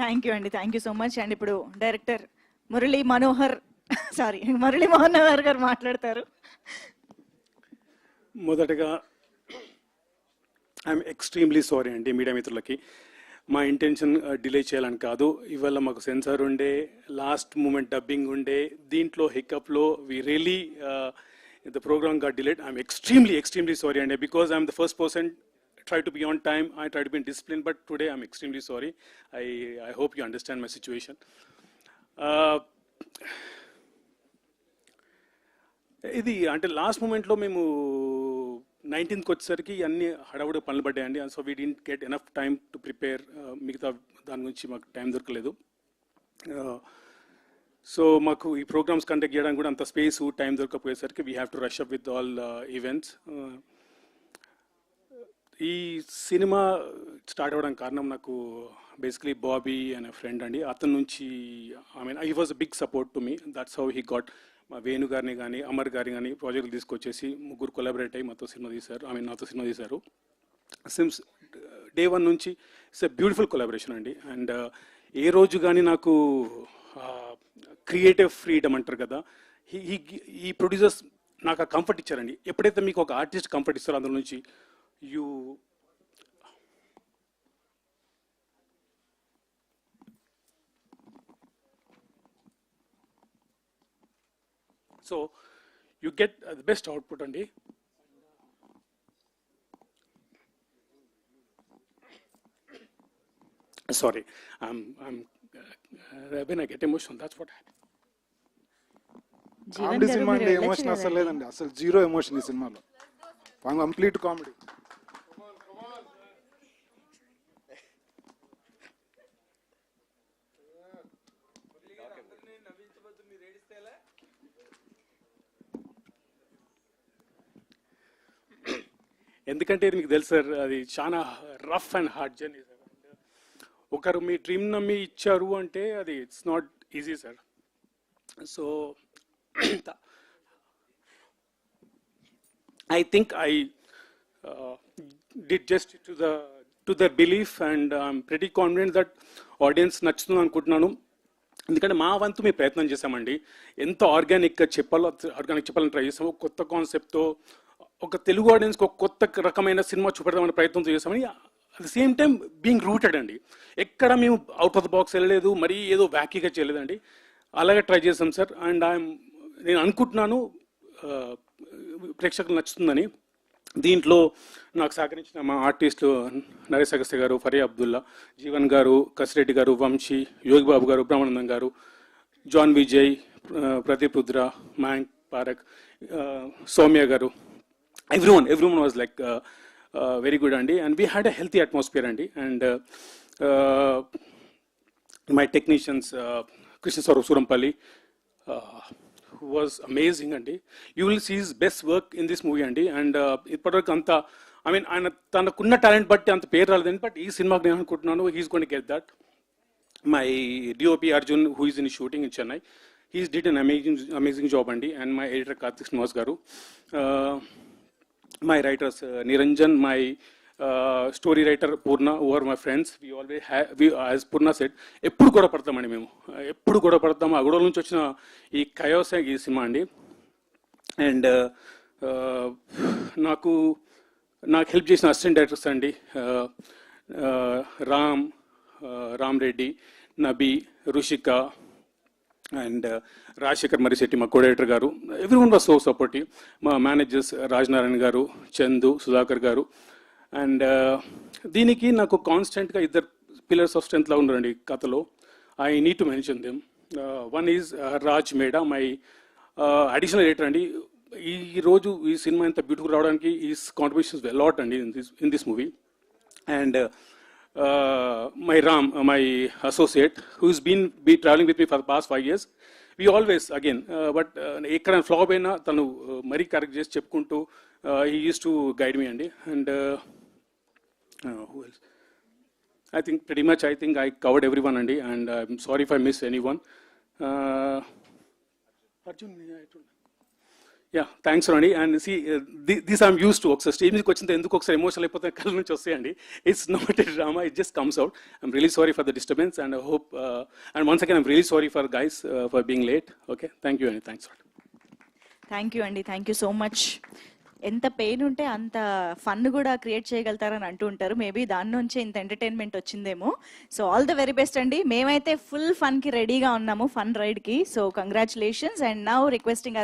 Thank you అండి, thank you so much. And ఇప్పుడు director Murali Manohar గారు మాట్లాడతారు. మొదటగా ఐఎమ్ ఎక్స్ట్రీమ్లీ సారీ అండి మీడియా మిత్రులకి. మా ఇంటెన్షన్ డిలే చేయాలని కాదు. ఇవాళ మాకు సెన్సార్ ఉండే, లాస్ట్ మూమెంట్ డబ్బింగ్ ఉండే, దీంట్లో హికప్లో we really the program got delayed. I'm extremely sorry, and because I'm the first person try to be on time, I try to be in discipline, but today I'm extremely sorry. I hope you understand my situation. ఇది అంటే last మూమెంట్లో మేము 19th వచ్చేసరికి అన్ని హడావుడి పనులు పడ్డాయండి. So we didn't get enough time to prepare. మిగతా దాని గురించి మాకు టైం దొరకలేదు. సో మాకు ఈ ప్రోగ్రామ్స్ కండక్ట్ చేయడానికి కూడా అంత స్పేస్ టైం దొరకపోయేసరికి we have to rush up with all events. ఈ సినిమా స్టార్ట్ అవ్వడానికి కారణం నాకు బేసిక్లీ బాబీ అనే ఫ్రెండ్ అండి. అతని నుంచి he was a big support to me. That's how he got మా వేణు గారిని కానీ అమర్ గారిని కానీ ప్రాజెక్టులు తీసుకొచ్చేసి ముగ్గురు కొలాబరేట్ అయ్యి నాతో సినిమా తీశారు. సిన్స్ డే వన్ నుంచి ఇట్స్ ఎ బ్యూటిఫుల్ కొలాబరేషన్ అండి. అండ్ ఏ రోజు కానీ నాకు క్రియేటివ్ ఫ్రీడమ్ అంటారు కదా, ఈ ప్రొడ్యూసర్స్ నాకు ఆ కంఫర్ట్ ఇచ్చారండి. ఎప్పుడైతే మీకు ఒక ఆర్టిస్ట్ కంఫర్ట్ ఇస్తారో అందులో నుంచి you get the best output అండి. Sorry, when I get emotional, that's what happens. Comedy cinema అంటే ఎమోషన్ అసలు లేదండి, అసలు జీరో ఎమోషన్ ఈ సినిమాలో. Complete comedy. ఎందుకంటే మీకు తెలుసు సార్, అది చాలా rough and hard journey sir. ఒకరు మీ డ్రీమ్ నమ్మి ఇచ్చారు అంటే అది it's not easy sir. So I think I did just to their belief, and I'm pretty confident that audience నచ్చుతుంది అనుకుంటున్నాను. ఎందుకంటే మా వంతు మేము ప్రయత్నం చేసామండి. ఎంత ఆర్గానిక్గా చెప్పాలని ట్రై చేసాము. కొత్త కాన్సెప్ట్తో ఒక తెలుగు ఆడియన్స్కి ఒక కొత్త రకమైన సినిమా చూపెడదామని ప్రయత్నం చేసామని. At the same time being rooted అండి. ఎక్కడ మేము అవుట్ ఆఫ్ ద బాక్స్ వెళ్ళలేదు, మరీ ఏదో వ్యాకీగా చేయలేదండి. అలాగే ట్రై చేసాం సార్. అండ్ నేను అనుకుంటున్నాను ప్రేక్షకులు నచ్చుతుందని. దీంట్లో నాకు సహకరించిన మా ఆర్టిస్టులు నరేష్ అగస్త్య గారు, ఫరియా అబ్దుల్లా, జీవన్ గారు, కసిరెడ్డి గారు, వంశీ, యోగిబాబు గారు, బ్రహ్మానందం గారు, జాన్ విజయ్, ప్రదీప్ రుద్ర, మయాంక్ పారక్, సౌమ్య గారు, everyone was like very good అండి. And we had a healthy atmosphere అండి. And my technicians, Krishna Saurav Surampalli, who was amazing అండి. You will see his best work in this movie అండి. And ఇప్పటివరకు అంత ఆయన తనకున్న talent బట్టి అంత పేరు రాలేదండి. బట్ ఈ సినిమాకి నేను అనుకుంటున్నాను he's going to get that. My DOP Arjun, who is in shooting in Chennai, he did an amazing job అండి. And my editor Karthik Srinivas garu, my writers Niranjan, my story writer Purna, who are my friends. We always as Purna said, ఎప్పుడు గొడవ పడతామండి. మేము ఎప్పుడు గొడవ పడతాము. ఆ గొడవల నుంచి వచ్చిన ఈ కయోసే ఈ సినిమా అండి. అండ్ నాకు హెల్ప్ చేసిన అసిస్టెంట్ డైరెక్టర్స్ అండి, రామ్ రెడ్డి, నబీ, రుషిక అండ్ రాజశేఖర్ మరిశెట్టి, మా కోడైరెక్టర్ గారు. Everyone was so supportive. మా మేనేజర్స్ రాజనారాయణ గారు, చందు, సుధాకర్ గారు. అండ్ దీనికి నాకు కాన్స్టెంట్గా ఇద్దరు పిల్లర్స్ ఆఫ్ స్ట్రెంత్ లా ఉన్నారండి కథలో. I need to mention them. One is Raj Meda, my additional editor అండి. ఈ రోజు ఈ సినిమా ఇంత బ్యూటిఫుల్ రావడానికి ఈస్ కాంట్రిబ్యూషన్స్ వెల్ అండి in this movie. And my associate, who's been traveling with me for the past 5 years. We always, again, but ekkada flop aina tanu mari correct chesi cheppukuntu he used to guide me andi. And who else? I think pretty much I covered everyone andi. And I'm sorry if I miss anyone. Arjun, yeah thanks రండి and see this I'm use to ఒకసారి stage మీదకి వచ్చిన ఎందుకు ఒకసారి emotional అయిపోతే కళ్ళ నుంచి వస్తాయండి. It's not a drama, it just comes out. I'm really sorry for the disturbance and I hope and once again I'm really sorry for guys for being late. Okay, thank you అండి, thanks. Thank you అండి, thank you so much. ఎంత pain ఉంటే అంత fun కూడా create చేయగలుగుతారని అంటూ ఉంటారు. Maybe దాని నుంచే ఇంత ఎంటర్టైన్మెంట్ వచ్చిందేమో. So all the very best అండి. మేమైతే ఫుల్ ఫన్ కి రెడీగా ఉన్నాము, ఫన్ రైడ్ కి. So congratulations. And now requesting